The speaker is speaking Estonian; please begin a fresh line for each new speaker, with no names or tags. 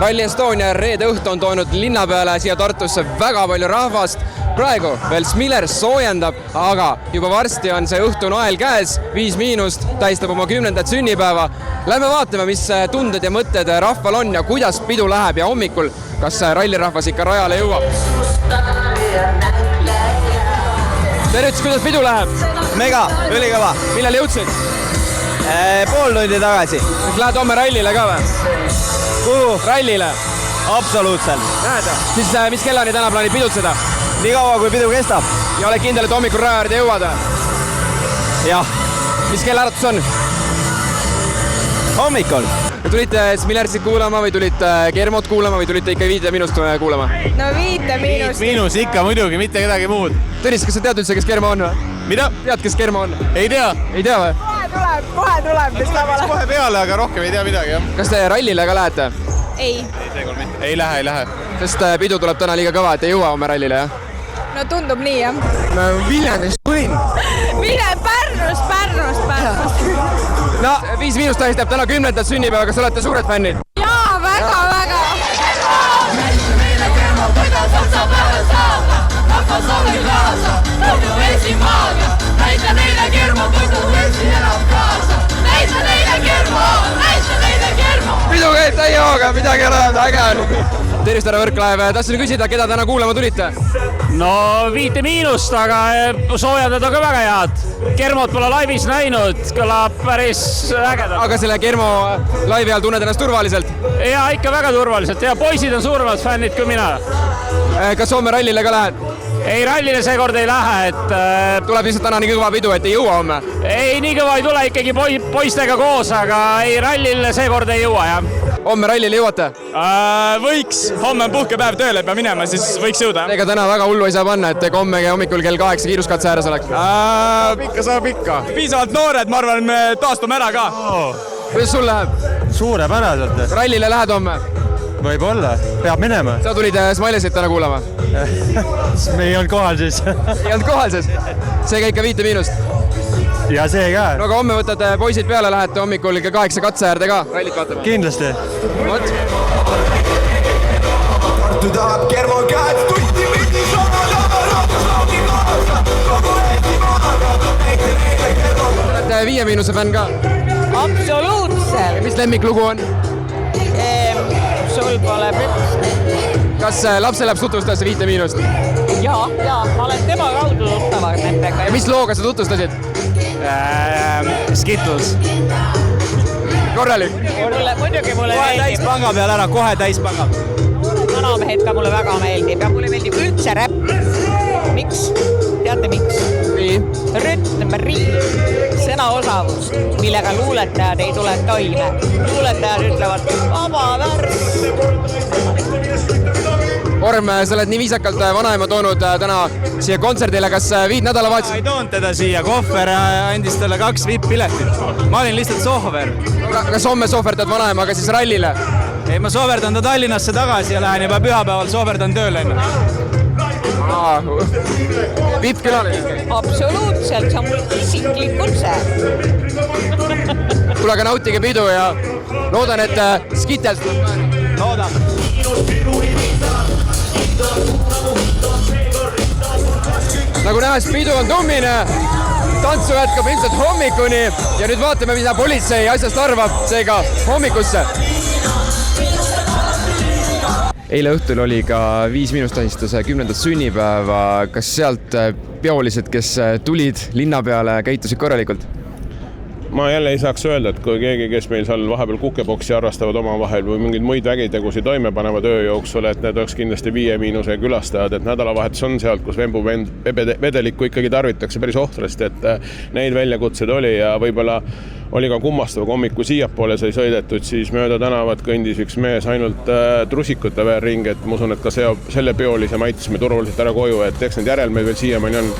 Rally Estonia reede õhtu on toonud linna peale siia Tartusse väga palju rahvast. Praegu veel Smiller soojendab, aga juba varsti on see õhtune ael käes, 5 tähistab oma 10. sünnipäeva. Lähme vaatame, mis tunded ja mõtted rahval on ja kuidas pidu läheb ja hommikul, kas rallirahvas ikka rajale jõuab. Tervitus, kuidas pidu läheb?
Mega, ülikõva.
Millal jõudsid?
Pool tundi tagasi.
Lähed homme rallile ka või?
Kuhu?
Rallile?
Absoluutselt.
Näed? Siis mis kellani täna plaanid pidutseda?
Nii kaua, kui pidu kestab.
Ja oled kindel, et hommikul raja äärde jõuad?
Jah.
Mis kell äratus on?
Hommikul.
Tulite Smillersit kuulama või tulite Kermot kuulama või tulite ikka 5 kuulama?
No 5
Miinus ikka muidugi, mitte kedagi muud.
Tõnis, kas sa tead üldse, kes Kermo on või?
Mida?
Tead, kes Kermo on?
Ei tea.
Ei tea või?
Kohe tuleb, mis lavale.
Kohe peale, aga rohkem ei tea midagi, jah.
Kas te rallile ka lähete?
Ei.
Ei lähe.
Sest pidu tuleb täna liiga kõva, et ei jõua homme rallile, jah?
No tundub nii, jah.
No Viljandist tulin.
Pärnust.
No 5 tähistab täna 10. sünnipäeva, kas olete suured fännid?
Jaa, väga.
Meile Kermo, kuidas on sa päeva saada, rahvas oli kaasa, kogu Eesti maaga, näita neile Kermo, kogu Eesti elab kaasa, näita neile Kermo.
Pidu käib täie hooga, midagi ei ole, äge on. Tervist, härra Võrklaev, tahtsin küsida, keda täna kuulama tulite?
No 5 aga soojendad on ka väga head. Kermot pole laivis näinud, kõlab päris ägedalt.
Aga selle Kermo laivi all tunned ennast turvaliselt?
Ja ikka väga turvaliselt ja poisid on suuremad fännid kui mina.
Kas homme rallile ka lähed?
Ei, rallile seekord ei lähe, et...
Tuleb lihtsalt täna nii kõva pidu, et ei jõua homme?
Ei, nii kõva ei tule ikkagi poistega koos, aga ei, rallile seekord ei jõua, jah.
Homme rallile jõuate?
Võiks, homme on puhkepäev, tööle peab minema, siis võiks jõuda.
Ega täna väga hullu ei saa panna, et homme hommikul kell 8 kiiruskatse ääres oleks?
Saab ikka. Piisavalt noored, ma arvan, me taastume ära ka.
Kuidas sul läheb?
Suurepäraselt.
Rallile lähed homme?
Võib-olla. Peab minema.
Sa tulid Smilesit täna kuulama?
Me ei olnud kohal siis.
Ei olnud kohal siis? Seega ikka 5
Ja see ka.
No aga homme võtate poisid peale, lähete hommikul kell 8 katse äärde ka rallit vaatama?
Kindlasti.
Vot.
Tartu tahab Kermo käed, tundi pidi sama rahvas laugi kaasa, kogu Eesti maaga, näite neile Kermo.
Olete 5 fänn ka?
Absoluutselt.
Mis lemmiklugu on?
Sul pole püks.
Kas lapsele tutvustas 5
Jaa, ma olen tema kaudu tuttavad nendega.
Ja mis looga sa tutvustasid?
Skittles.
Korralik?
Muidugi mulle
Kohe
meeldib.
täispanga peal ära, kohe täispanga.
Vanamehed ka mulle väga meeldib ja mulle meeldib üldse räpp. Miks? Teate miks?
Nii.
Rütmriim, sõnaosavus, millega luuletajad ei tule toime. Luuletajad ütlevad vaba värv.
Orm, sa oled nii viisakalt vanaema toonud täna siia kontserdile, kas viid nädalavahetusel?
Ei toonud teda siia, Kohver andis talle 2 VIP-piletit. Ma olin lihtsalt sohver.
Kas homme sohverdad vanaemaga siis rallile?
Ei, ma sohverdan ta Tallinnasse tagasi ja lähen juba pühapäeval sohverdan tööle enne.
VIP-külaline?
Absoluutselt, see on mul isiklik kutse.
Tule aga nautige pidu ja loodan, et Skittles
Loodan.
Nagu nähes, pidu on tummine, tantsu jätkab ilmselt hommikuni ja nüüd vaatame, mida politsei asjast arvab, seega hommikusse. Eile õhtul oli ka 5 tähistuse 10. sünnipäeva. Kas sealt peolised, kes tulid linna peale, käitusid korralikult?
Ma jälle ei saaks öelda, et kui keegi, kes meil seal vahepeal kukeboksi harrastavad omavahel või mingeid muid vägitegusid toime panevad öö jooksul, et need oleks kindlasti 5 külastajad, et nädalavahetus on sealt, kus Vembu vedelikku ikkagi tarvitakse päris ohtrasti, et neid väljakutseid oli ja võib-olla oli ka kummastav, kui hommiku siiapoole sai sõidetud, siis mööda tänavat kõndis üks mees ainult trusikute ring, et ma usun, et ka selle peolise me aitasime turvaliselt ära koju, et eks need järelmeid veel siiamaani on.